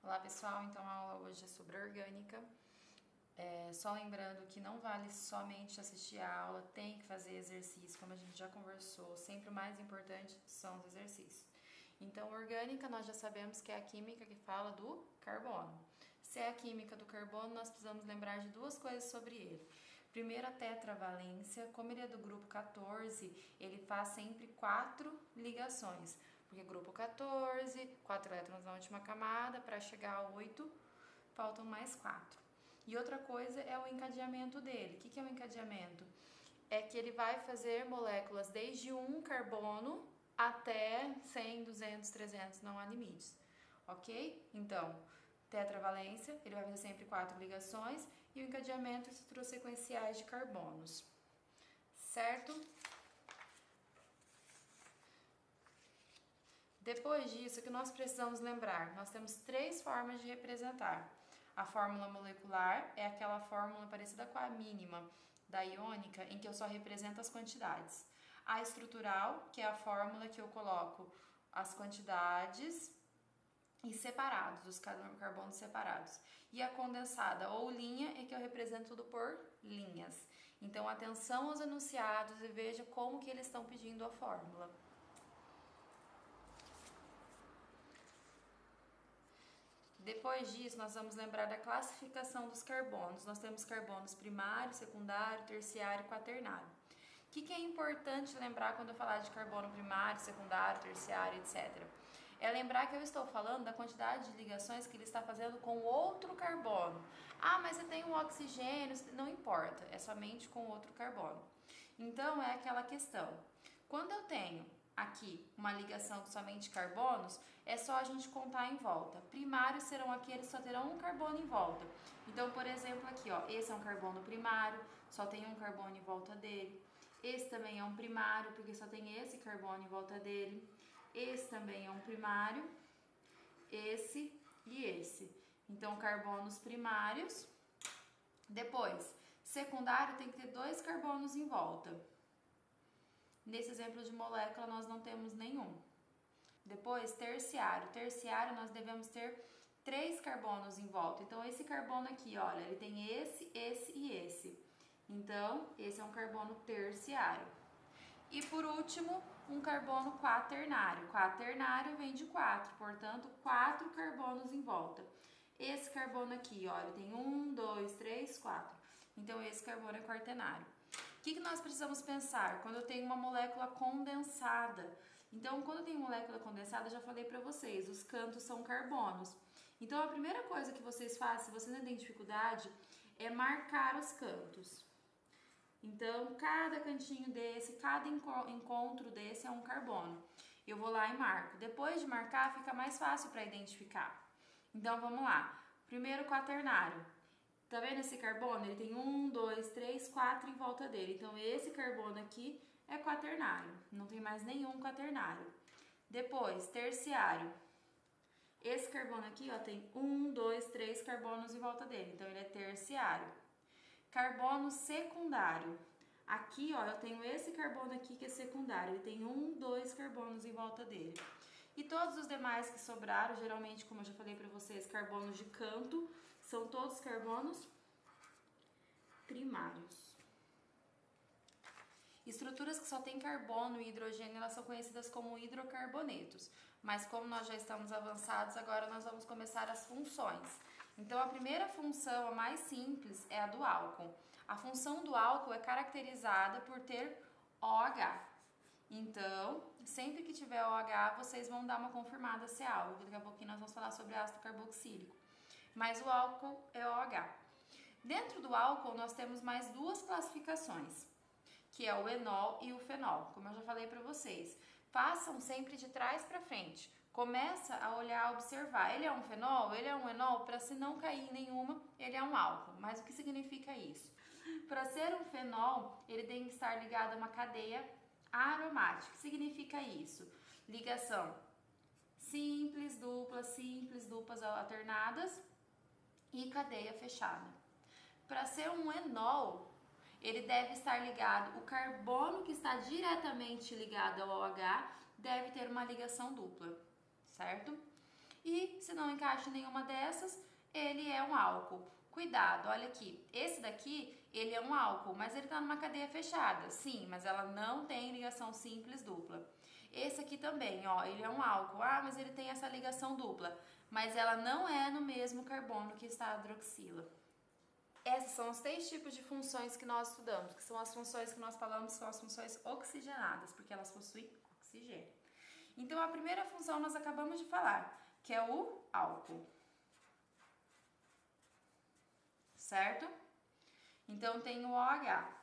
Olá pessoal, então a aula hoje é sobre orgânica. Só lembrando que não vale somente assistir a aula, tem que fazer exercício, como a gente já conversou, sempre o mais importante são os exercícios. Então, orgânica nós já sabemos que é a química que fala do carbono. Se é a química do carbono, nós precisamos lembrar de duas coisas sobre ele. Primeiro, a tetravalência, como ele é do grupo 14, ele faz sempre 4 ligações, porque grupo 14, 4 elétrons na última camada, para chegar a 8, faltam mais 4. E outra coisa é o encadeamento dele. O que é o encadeamento? É que ele vai fazer moléculas desde 1 carbono até 100, 200, 300, não há limites, ok? Então, tetravalência, ele vai fazer sempre 4 ligações, e o encadeamento, estruturas sequenciais de carbonos, certo? Depois disso, o que nós precisamos lembrar? Nós temos 3 formas de representar. A fórmula molecular é aquela fórmula parecida com a mínima da iônica, em que eu só represento as quantidades. A estrutural, que é a fórmula que eu coloco as quantidades e separados, os carbonos separados. E a condensada ou linha é que eu represento tudo por linhas. Então, atenção aos enunciados e veja como que eles estão pedindo a fórmula. Depois disso, nós vamos lembrar da classificação dos carbonos. Nós temos carbonos primário, secundário, terciário e quaternário. O que é importante lembrar quando eu falar de carbono primário, secundário, terciário, etc.? É lembrar que eu estou falando da quantidade de ligações que ele está fazendo com outro carbono. Ah, mas você tem um oxigênio, não importa, é somente com outro carbono. Então, é aquela questão. Quando eu tenho aqui uma ligação com somente carbonos, é só a gente contar em volta. Primários serão aqueles que só terão um carbono em volta. Então, por exemplo, aqui, ó, esse é um carbono primário, só tem um carbono em volta dele. Esse também é um primário, porque só tem esse carbono em volta dele. Esse também é um primário, esse e esse. Então, carbonos primários. Depois, secundário tem que ter 2 carbonos em volta. Nesse exemplo de molécula, nós não temos nenhum. Depois, terciário. Terciário, nós devemos ter 3 carbonos em volta. Então, esse carbono aqui, olha, ele tem esse e esse. Então, esse é um carbono terciário. E por último, um carbono quaternário. Quaternário vem de 4, portanto, 4 carbonos em volta. Esse carbono aqui, olha, tem 1, 2, 3, 4. Então, esse carbono é quaternário. O que nós precisamos pensar quando eu tenho uma molécula condensada? Então, quando eu tenho molécula condensada, eu já falei para vocês, os cantos são carbonos. Então, a primeira coisa que vocês fazem, se você não tem dificuldade, é marcar os cantos. Então, cada cantinho desse, cada encontro desse é um carbono. Eu vou lá e marco. Depois de marcar, fica mais fácil para identificar. Então, vamos lá. Primeiro, quaternário. Tá vendo esse carbono? Ele tem 1, 2, 3, 4 em volta dele. Então, esse carbono aqui é quaternário. Não tem mais nenhum quaternário. Depois, terciário. Esse carbono aqui, ó, tem 1, 2, 3 carbonos em volta dele. Então, ele é terciário. Carbono secundário. Aqui, ó, eu tenho esse carbono aqui que é secundário. Ele tem 1, 2 carbonos em volta dele. E todos os demais que sobraram, geralmente, como eu já falei para vocês, carbonos de canto, são todos carbonos primários. Estruturas que só têm carbono e hidrogênio, elas são conhecidas como hidrocarbonetos. Mas como nós já estamos avançados, agora nós vamos começar as funções. Então, a primeira função, a mais simples, é a do álcool. A função do álcool é caracterizada por ter OH. Então, sempre que tiver OH, vocês vão dar uma confirmada se é álcool. Daqui a pouquinho nós vamos falar sobre ácido carboxílico. Mas o álcool é OH. Dentro do álcool, nós temos mais 2 classificações, que é o enol e o fenol, como eu já falei para vocês. Façam sempre de trás para frente. Começa a olhar, observar. Ele é um fenol? Ele é um enol? Para se não cair em nenhuma, ele é um álcool. Mas o que significa isso? Para ser um fenol, ele tem que estar ligado a uma cadeia aromática. O que significa isso? Ligação simples, duplas alternadas e cadeia fechada. Para ser um enol, ele deve estar ligado, o carbono que está diretamente ligado ao OH deve ter uma ligação dupla, certo? E se não encaixa em nenhuma dessas, ele é um álcool. Cuidado, olha aqui, esse daqui, ele é um álcool, mas ele está numa cadeia fechada. Sim, mas ela não tem ligação simples dupla. Esse aqui também, ó, ele é um álcool. Ah, mas ele tem essa ligação dupla. Mas ela não é no mesmo carbono que está a hidroxila. Esses são os 3 tipos de funções que nós estudamos, que são as funções que nós falamos, são as funções oxigenadas, porque elas possuem oxigênio. Então, a primeira função nós acabamos de falar, que é o álcool. Certo? Então, tem o OH.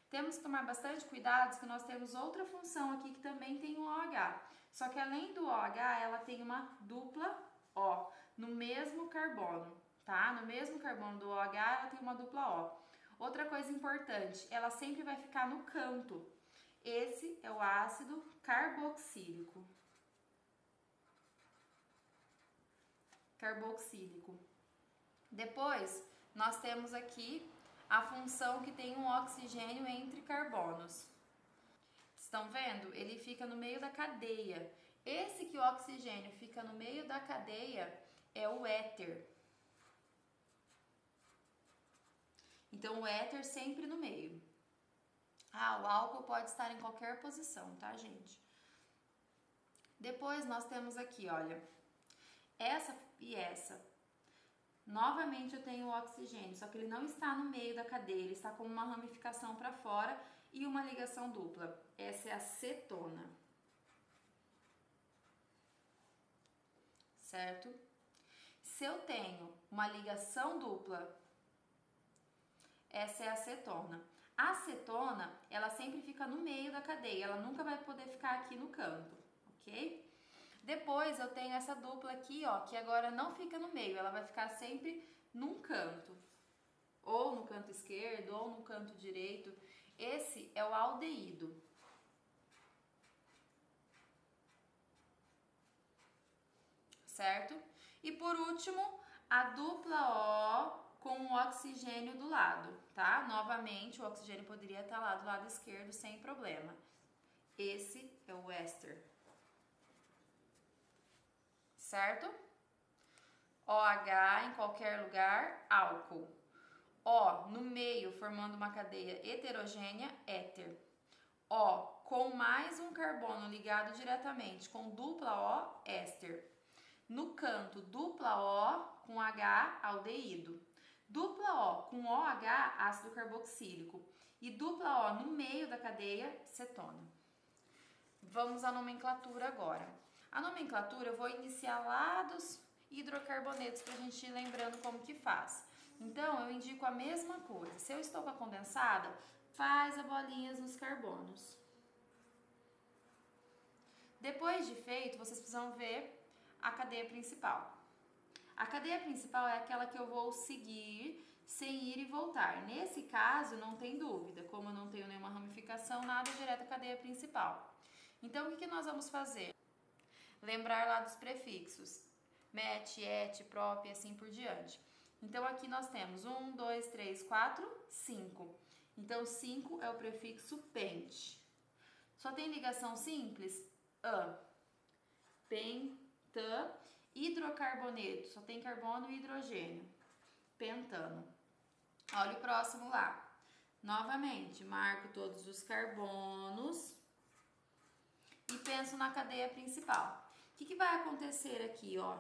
Temos que tomar bastante cuidado, que nós temos outra função aqui que também tem o OH. Só que além do OH, ela tem uma dupla O no mesmo carbono, tá? No mesmo carbono do OH, ela tem uma dupla O. Outra coisa importante, ela sempre vai ficar no canto. Esse é o ácido carboxílico. Depois, nós temos aqui a função que tem um oxigênio entre carbonos. Estão vendo? Ele fica no meio da cadeia. Esse que o oxigênio fica no meio da cadeia é o éter. Então, o éter sempre no meio. Ah, o álcool pode estar em qualquer posição, tá, gente? Depois, nós temos aqui, olha, essa e essa. Novamente eu tenho o oxigênio, só que ele não está no meio da cadeia, ele está com uma ramificação para fora e uma ligação dupla. Essa é a cetona. Certo? Se eu tenho uma ligação dupla, essa é a cetona. A cetona, ela sempre fica no meio da cadeia, ela nunca vai poder ficar aqui no canto, ok? Depois eu tenho essa dupla aqui, ó, que agora não fica no meio, ela vai ficar sempre num canto. Ou no canto esquerdo, ou no canto direito. Esse é o aldeído. Certo? E por último, a dupla O com o oxigênio do lado, tá? Novamente, o oxigênio poderia estar lá do lado esquerdo sem problema. Esse é o éster. Certo? OH em qualquer lugar, álcool. O no meio, formando uma cadeia heterogênea, éter. O com mais um carbono ligado diretamente com dupla O, éster. No canto, dupla O com H, aldeído. Dupla O com OH, ácido carboxílico. E dupla O no meio da cadeia, cetona. Vamos à nomenclatura agora. A nomenclatura eu vou iniciar lá dos hidrocarbonetos para a gente ir lembrando como que faz. Então, eu indico a mesma coisa. Se eu estou com a condensada, faz a bolinhas nos carbonos. Depois de feito, vocês precisam ver a cadeia principal. A cadeia principal é aquela que eu vou seguir sem ir e voltar. Nesse caso, não tem dúvida. Como eu não tenho nenhuma ramificação, nada direto à cadeia principal. Então, o que nós vamos fazer? Lembrar lá dos prefixos. Met, et, prop e assim por diante. Então, aqui nós temos 1, 2, 3, 4, 5. Então, 5 é o prefixo pent. Só tem ligação simples? Penta. Hidrocarboneto, só tem carbono e hidrogênio. Pentano. Olha o próximo lá. Novamente, marco todos os carbonos e penso na cadeia principal. O que vai acontecer aqui, ó?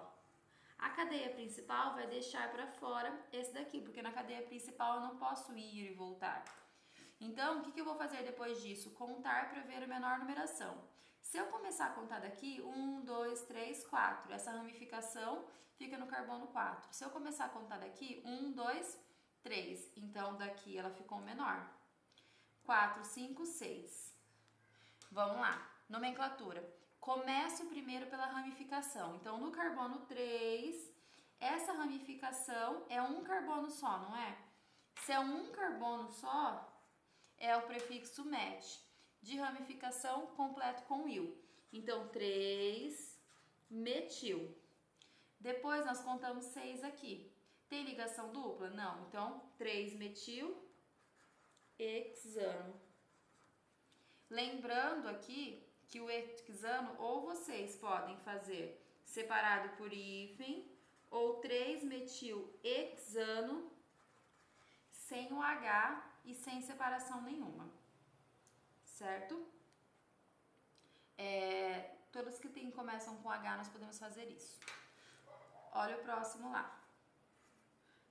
A cadeia principal vai deixar para fora esse daqui, porque na cadeia principal eu não posso ir e voltar. Então, o que eu vou fazer depois disso? Contar para ver a menor numeração. Se eu começar a contar daqui, 1, 2, 3, 4. Essa ramificação fica no carbono 4. Se eu começar a contar daqui, 1, 2, 3. Então, daqui ela ficou menor. 4, 5, 6. Vamos lá. Nomenclatura. Começo primeiro pela ramificação. Então, no carbono 3, essa ramificação é um carbono só, não é? Se é um carbono só, é o prefixo met. De ramificação completo com il. Então, 3 metil. Depois, nós contamos 6 aqui. Tem ligação dupla? Não. Então, 3 metil hexano. Lembrando aqui que o hexano ou vocês podem fazer separado por hífen ou 3-metilhexano, sem o H e sem separação nenhuma, certo? Todos que começam com H nós podemos fazer isso. Olha o próximo lá.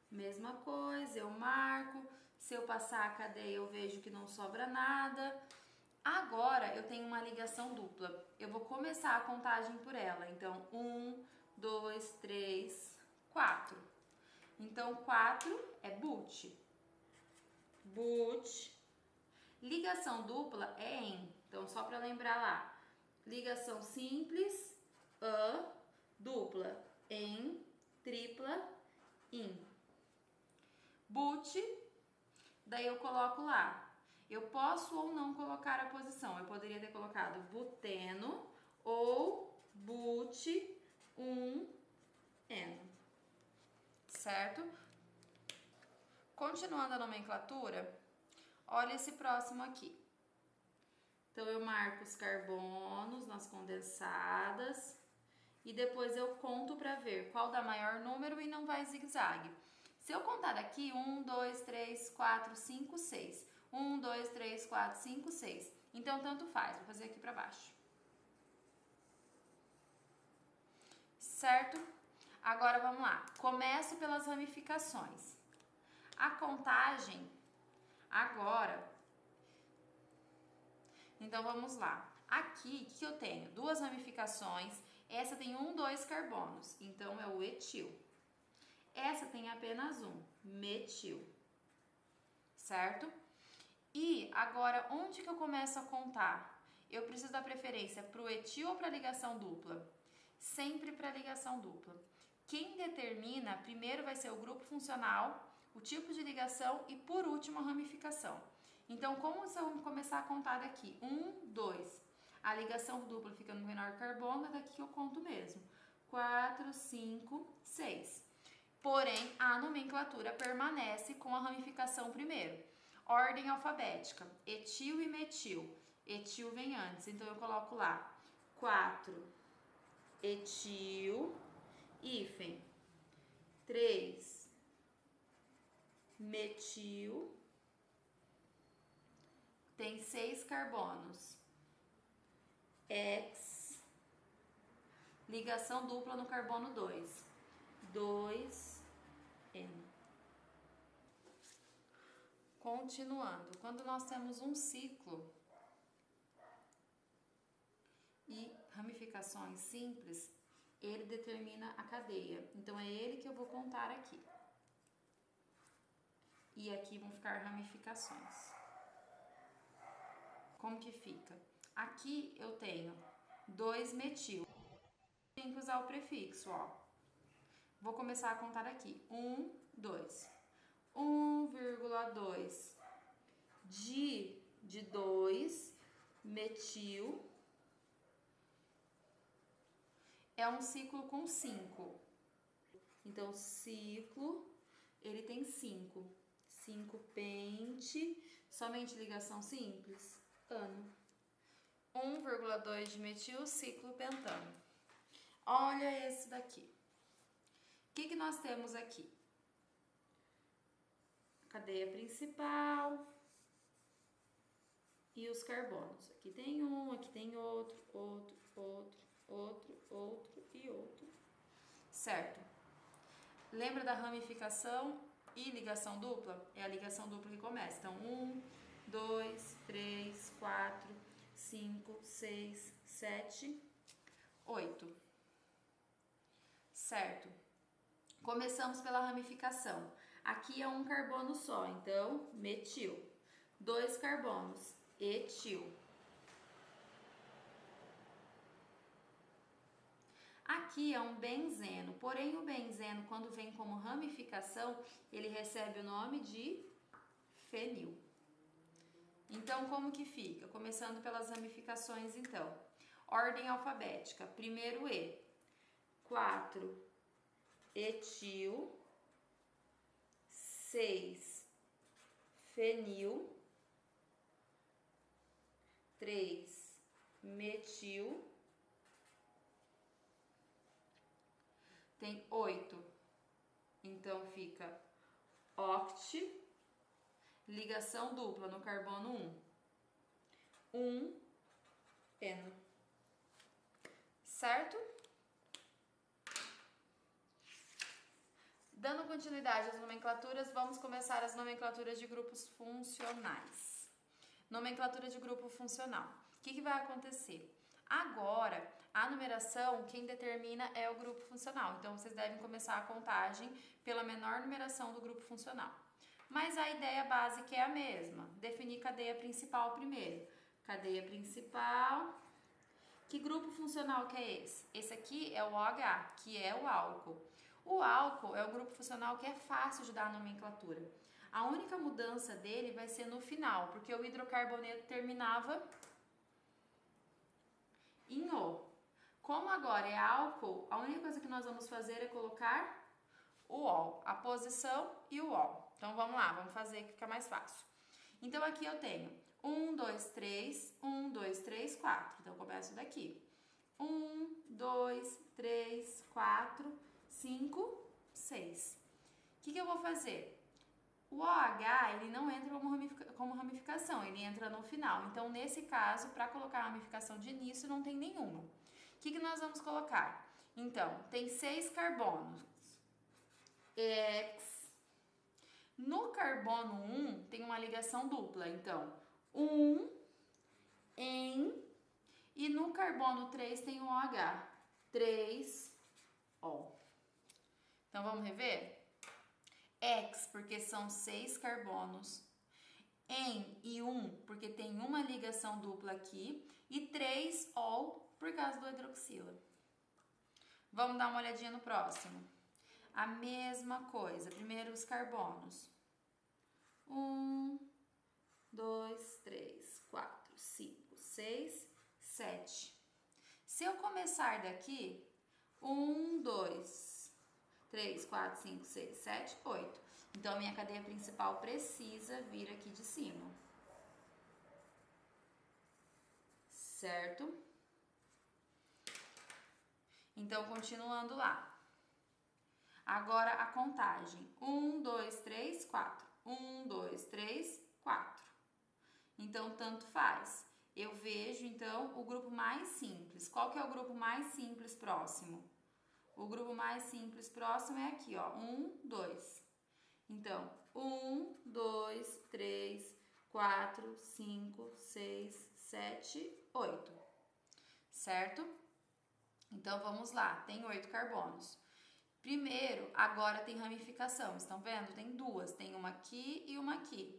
Mesma coisa, eu marco. Se eu passar a cadeia, eu vejo que não sobra nada. Agora, eu tenho uma ligação dupla. Eu vou começar a contagem por ela. Então, 1, 2, 3, 4. Então, 4 é but. But. Ligação dupla é em. Então, só para lembrar lá. Ligação simples, dupla, em, tripla, in. But, daí eu coloco lá. Eu posso ou não colocar a posição. Eu poderia ter colocado buteno ou but-1-eno. Certo? Continuando a nomenclatura, olha esse próximo aqui. Então, eu marco os carbonos nas condensadas e depois eu conto para ver qual dá maior número e não vai zigue-zague. Se eu contar aqui, 1, 2, 3, 4, 5, 6. 1, 2, 3, 4, 5, 6. Então, tanto faz. Vou fazer aqui para baixo. Certo? Agora, vamos lá. Começo pelas ramificações. A contagem, agora... Então, vamos lá. Aqui, o que eu tenho? 2 ramificações. Essa tem 1, 2 carbonos. Então, é o etil. Essa tem apenas 1, metil. Certo? E agora, onde que eu começo a contar? Eu preciso dar preferência para o etil ou para a ligação dupla? Sempre para a ligação dupla. Quem determina, primeiro vai ser o grupo funcional, o tipo de ligação e, por último, a ramificação. Então, como se eu começar a contar daqui? 1, 2. A ligação dupla fica no menor carbono, é daqui que eu conto mesmo. 4, 5, 6. Porém, a nomenclatura permanece com a ramificação primeiro. Ordem alfabética, etil e metil. Etil vem antes, então eu coloco lá 4 etil, hífen 3 metil, tem 6 carbonos, X, ligação dupla no carbono 2, 2N. Continuando, quando nós temos um ciclo e ramificações simples, ele determina a cadeia. Então, é ele que eu vou contar aqui. E aqui vão ficar ramificações. Como que fica? Aqui eu tenho 2-metil. Tem que usar o prefixo, ó. Vou começar a contar aqui. 1, 2. 1,2 de 2 metil é um ciclo com 5. Então, ciclo, ele tem 5. 5 pente, somente ligação simples, ano. 1,2 de metil, ciclo pentano. Olha esse daqui. O que nós temos aqui? Cadeia principal e os carbonos. Aqui tem um, aqui tem outro, outro, outro, outro, outro e outro. Certo? Lembra da ramificação e ligação dupla? É a ligação dupla que começa. Então, 1, 2, 3, 4, 5, 6, 7, 8. Certo? Começamos pela ramificação. Aqui é um carbono só, então, metil. 2 carbonos, etil. Aqui é um benzeno, porém o benzeno, quando vem como ramificação, ele recebe o nome de fenil. Então, como que fica? Começando pelas ramificações, então. Ordem alfabética. Primeiro E. 4 etil, 6 fenil, 3 metil, tem 8. Então fica oct, ligação dupla no carbono 1, eno. Certo? Dando continuidade às nomenclaturas, vamos começar as nomenclaturas de grupos funcionais. Nomenclatura de grupo funcional. O que vai acontecer? Agora, a numeração, quem determina é o grupo funcional. Então, vocês devem começar a contagem pela menor numeração do grupo funcional. Mas a ideia básica é a mesma. Definir cadeia principal primeiro. Cadeia principal. Que grupo funcional que é esse? Esse aqui é o OH, que é o álcool. O álcool é o grupo funcional que é fácil de dar nomenclatura. A única mudança dele vai ser no final, porque o hidrocarboneto terminava em O. Como agora é álcool, a única coisa que nós vamos fazer é colocar o OL, a posição e o OL. Então vamos lá, vamos fazer que fica mais fácil. Então aqui eu tenho 1, 2, 3, 1, 2, 3, 4. Então eu começo daqui. 1, 2, 3, 4, 5, 6. O que eu vou fazer? O OH, ele não entra como ramificação, ele entra no final. Então, nesse caso, para colocar a ramificação de início, não tem nenhuma. O que nós vamos colocar? Então, tem 6 carbonos. X. No carbono 1, tem uma ligação dupla. Então, 1, em. E no carbono 3 tem o OH. 3, O. Então, vamos rever? X, porque são 6 carbonos, em e 1, porque tem uma ligação dupla aqui, e 3 ol, por causa do hidroxila. Vamos dar uma olhadinha no próximo. A mesma coisa, primeiro os carbonos. 1, 2, 3, 4, 5, 6, 7. Se eu começar daqui, 1, 2, 3, 4, 5, 6, 7, 8. Então, a minha cadeia principal precisa vir aqui de cima. Certo? Então, continuando lá. Agora, a contagem. 1, 2, 3, 4. 1, 2, 3, 4. Então, tanto faz. Eu vejo, então, o grupo mais simples. Qual que é o grupo mais simples próximo? O grupo mais simples próximo é aqui, ó, 1, 2. Então, 1, 2, 3, 4, 5, 6, 7, 8. Certo? Então, vamos lá, tem 8 carbonos. Primeiro, agora tem ramificação, estão vendo? Tem duas, tem uma aqui e uma aqui.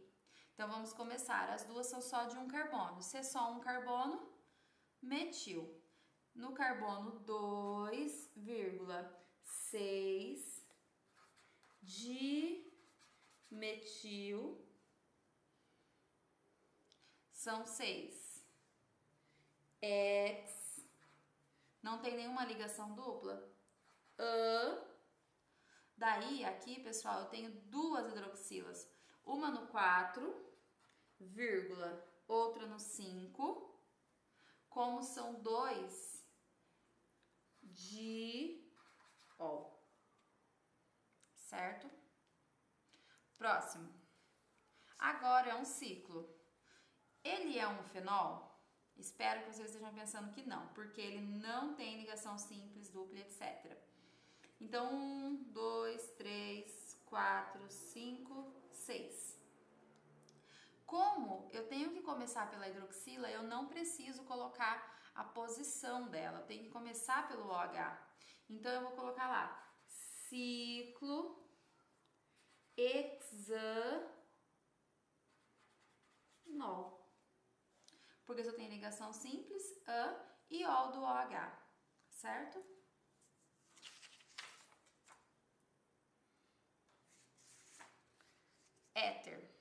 Então, vamos começar. As duas são só de um carbono. Se é só um carbono, metil. No carbono 2,6 dimetil são 6. X não tem nenhuma ligação dupla. Daí, aqui, pessoal, eu tenho duas hidroxilas. Uma no 4, outra no 5. Como são 2 diol. Certo? Próximo. Agora é um ciclo. Ele é um fenol? Espero que vocês estejam pensando que não, porque ele não tem ligação simples, dupla, etc. Então, 1, 2, 3, 4, 5, 6. Como eu tenho que começar pela hidroxila, eu não preciso colocar a posição dela, eu tenho que começar pelo OH. Então, eu vou colocar lá, ciclo hexanol. Porque eu tenho ligação simples, A e O do OH, certo? Éter.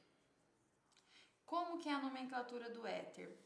Como que é a nomenclatura do éter?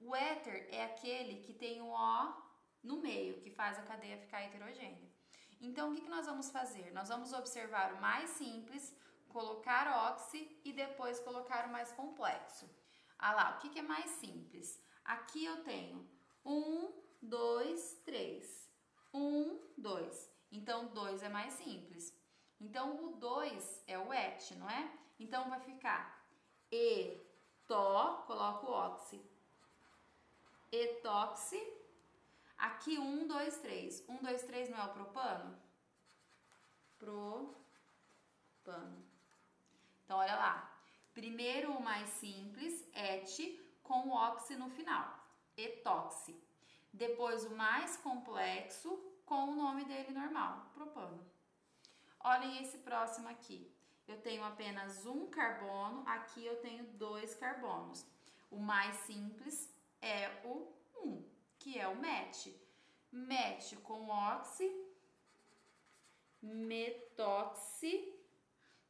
O éter é aquele que tem o O no meio, que faz a cadeia ficar heterogênea. Então, o que nós vamos fazer? Nós vamos observar o mais simples, colocar oxi e depois colocar o mais complexo. Ah lá, o que é mais simples? Aqui eu tenho 1, 2, 3. 1, 2. Então, 2 é mais simples. Então, o 2 é o et, não é? Então, vai ficar etó, coloco o oxi. Etoxi. Aqui, 1, 2, 3. 1, 2, 3 não é o propano? Propano. Então, olha lá. Primeiro o mais simples, et, com o oxi no final. Etoxi. Depois o mais complexo, com o nome dele normal, propano. Olhem esse próximo aqui. Eu tenho apenas um carbono, aqui eu tenho 2 carbonos. O mais simples é o 1, que é o met. Met com oxi, metoxi,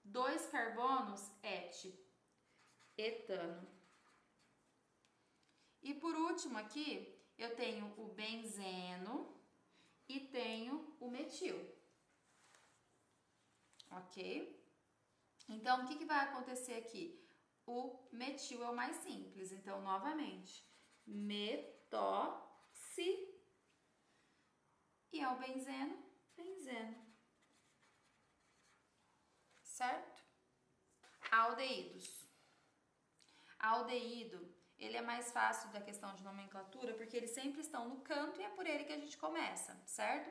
2 carbonos, et, etano. E por último aqui, eu tenho o benzeno e tenho o metil. Ok? Então, o que vai acontecer aqui? O metil é o mais simples. Então, novamente, metoxi e é o benzeno, benzeno. Certo? Aldeídos. Aldeído, ele é mais fácil da questão de nomenclatura porque eles sempre estão no canto e é por ele que a gente começa, certo?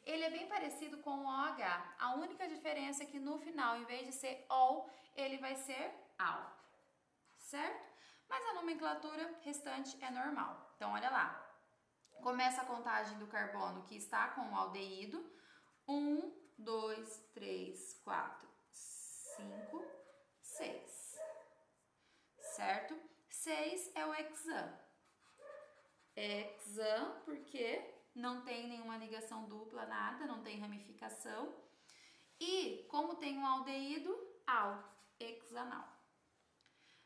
Ele é bem parecido com o OH. A única diferença é que no final, em vez de ser ol, ele vai ser al, certo? Mas a nomenclatura restante é normal. Então, olha lá. Começa a contagem do carbono que está com o aldeído. 1, 2, 3, 4, 5, 6. Certo? 6 é o hexan. Hexan, porque não tem nenhuma ligação dupla, nada, não tem ramificação. E, como tem um aldeído, al, hexanal.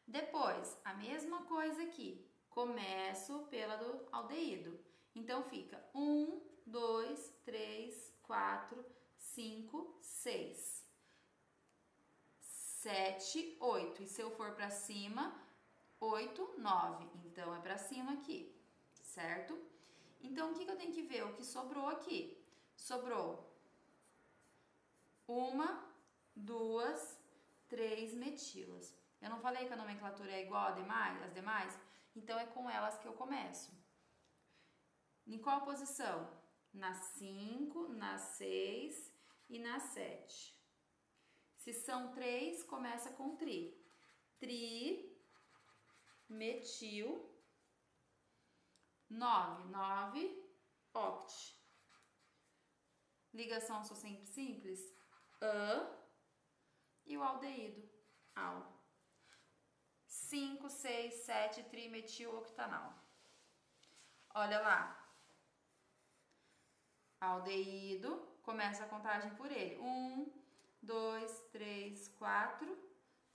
Depois, a mesma coisa aqui. Começo pela do aldeído. Então, fica 1, 2, 3, 4, 5, 6. 7, 8. E se eu for para cima, 8, 9. Então, é para cima aqui, certo? Então, o que eu tenho que ver? O que sobrou aqui? Sobrou 1, 2, 3 metilas. Eu não falei que a nomenclatura é igual às demais? Então, é com elas que eu começo. Em qual posição? Na 5, na 6 e na 7. Se são 3, começa com tri. Tri, metil, 9, 9, oct. Ligação só sempre simples, e o aldeído, al. 5, 6, 7, trimetil octanal. Olha lá. Aldeído, começa a contagem por ele. 1, 2, 3, 4,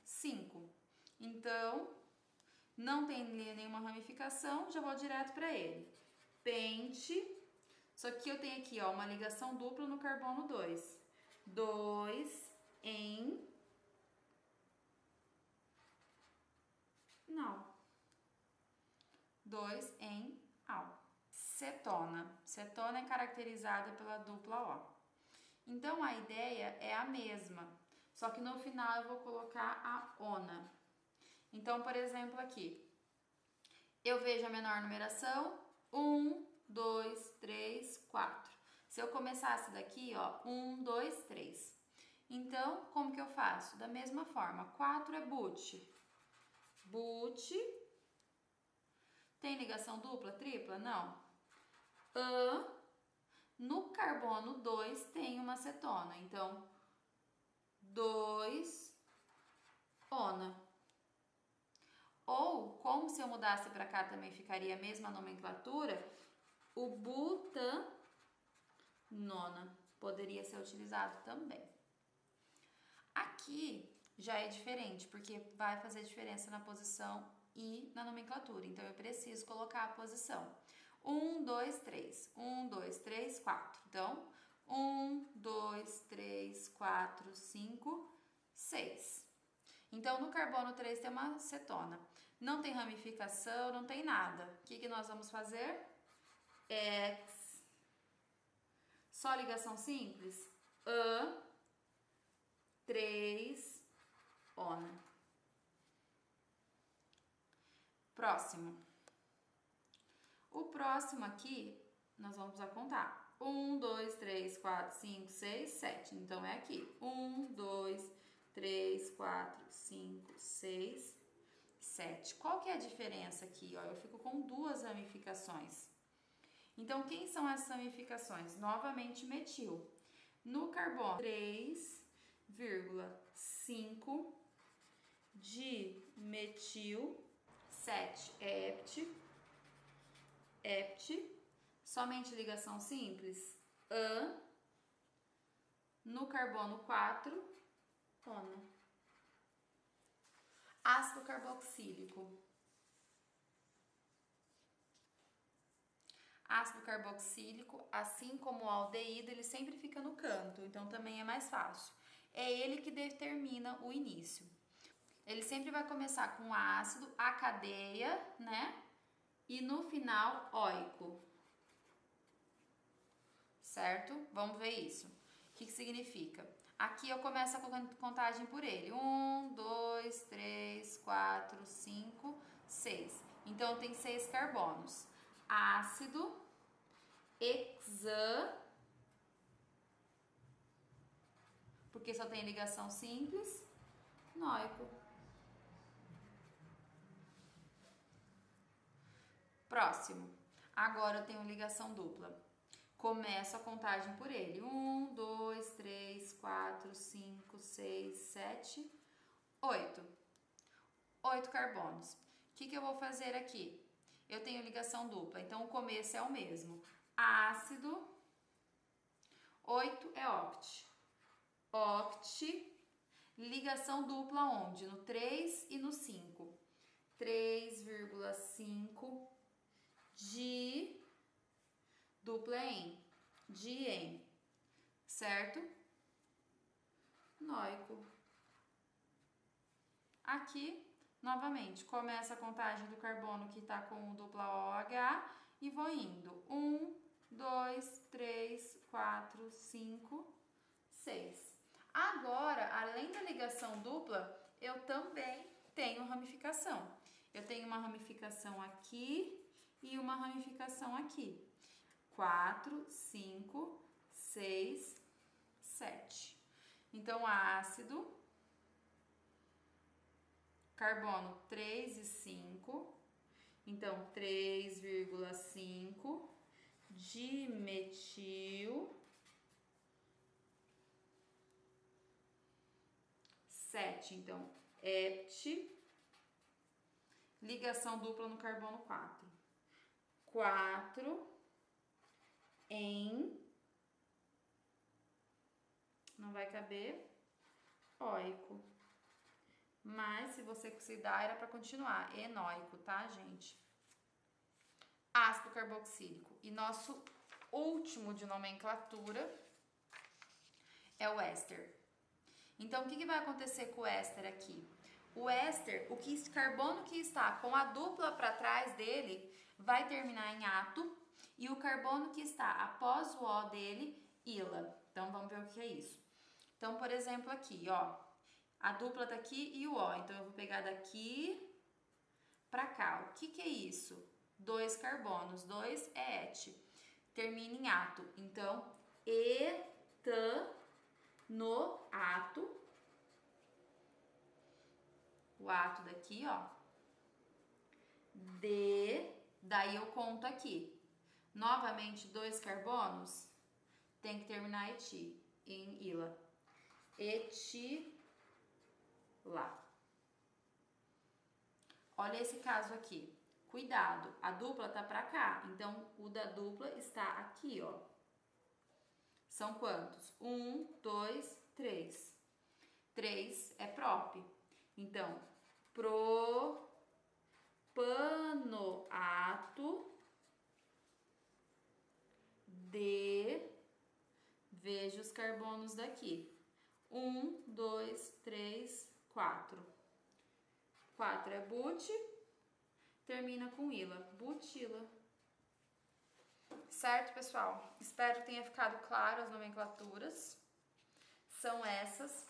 5. Então, não tem nenhuma ramificação, já vou direto para ele. Pente, só que eu tenho aqui, ó, uma ligação dupla no carbono 2. 2 em... Não. 2 em al. Cetona. Cetona é caracterizada pela dupla O. Então, a ideia é a mesma, só que no final eu vou colocar a ona. Então, por exemplo, aqui, eu vejo a menor numeração, 1, 2, 3, 4. Se eu começasse daqui, ó, 1, 2, 3. Então, como que eu faço? Da mesma forma, 4 é but. But. Tem ligação dupla, tripla? Não. No carbono 2 tem uma cetona, então 2 ona. Ou, como se eu mudasse para cá também ficaria a mesma nomenclatura, o butanona poderia ser utilizado também. Aqui já é diferente, porque vai fazer diferença na posição e na nomenclatura, então eu preciso colocar a posição. 1, 2, 3. 1, 2, 3, 4. Então, 1, 2, 3, 4, 5, 6. Então, no carbono 3 tem uma cetona. Não tem ramificação, não tem nada. O que nós vamos fazer? Só ligação simples? An, 3, on. Próximo. O próximo aqui, nós vamos precisar contar. 1, 2, 3, 4, 5, 6, 7. Então, é aqui. 1, 2, 3, 4, 5, 6, 7. Qual que é a diferença aqui? Ó, eu fico com duas ramificações. Então, quem são essas ramificações? Novamente, metil. No carbono, 3,5 dimetil, 7 hept, somente ligação simples, an, no carbono 4, ono. Ácido carboxílico. Ácido carboxílico, assim como o aldeído, ele sempre fica no canto, então também é mais fácil. É ele que determina o início. Ele sempre vai começar com ácido, a cadeia, né? E no final, óico. Certo? Vamos ver isso. O que significa? Aqui eu começo a contagem por ele. 1, 2, 3, 4, 5, 6. Então, tem 6 carbonos. Ácido, hexan, porque só tem ligação simples, nóico. Próximo. Agora eu tenho ligação dupla. Começo a contagem por ele. 1, 2, 3, 4, 5, 6, 7, 8. 8 carbonos. O que eu vou fazer aqui? Eu tenho ligação dupla, então o começo é o mesmo. Ácido, 8 é oct. Oct, ligação dupla onde? No 3 e no 5. 3,5 de dupla em, dien, certo? Nóico. Aqui, novamente, começa a contagem do carbono que está com o dupla OH e vou indo. 1, 2, 3, 4, 5, 6. Agora, além da ligação dupla, eu também tenho ramificação. Eu tenho uma ramificação aqui e uma ramificação aqui. 4, 5, 6, 7. Então, ácido, carbono 3 e 5. Então, 3,5 dimetil, 7. Então, hept, ligação dupla no carbono 4. 4 em, não vai caber, óico. Mas se você considerar, era para continuar, enóico, tá, gente? Ácido carboxílico. E nosso último de nomenclatura é o éster. Então, o que vai acontecer com o éster aqui? O éster, o carbono que está com a dupla para trás dele, vai terminar em ato, e o carbono que está após o O dele, ila. Então, vamos ver o que é isso. Então, por exemplo, aqui, ó, a dupla tá aqui e o O. Então, eu vou pegar daqui para cá. O que é isso? 2 carbonos, 2 é et. Termina em ato. Então, etanoato. O ato daqui, ó. Daí eu conto aqui. Novamente, 2 carbonos. Tem que terminar eti, em ila. Etila. Olha esse caso aqui. Cuidado, a dupla tá pra cá. Então, o da dupla está aqui, ó. São quantos? 1, 2, 3. 3 é prop. Então, propanoato de... Veja os carbonos daqui. 1, 2, 3, 4. 4 é but, termina com ila. Butila. Certo, pessoal? Espero que tenha ficado claro as nomenclaturas. São essas.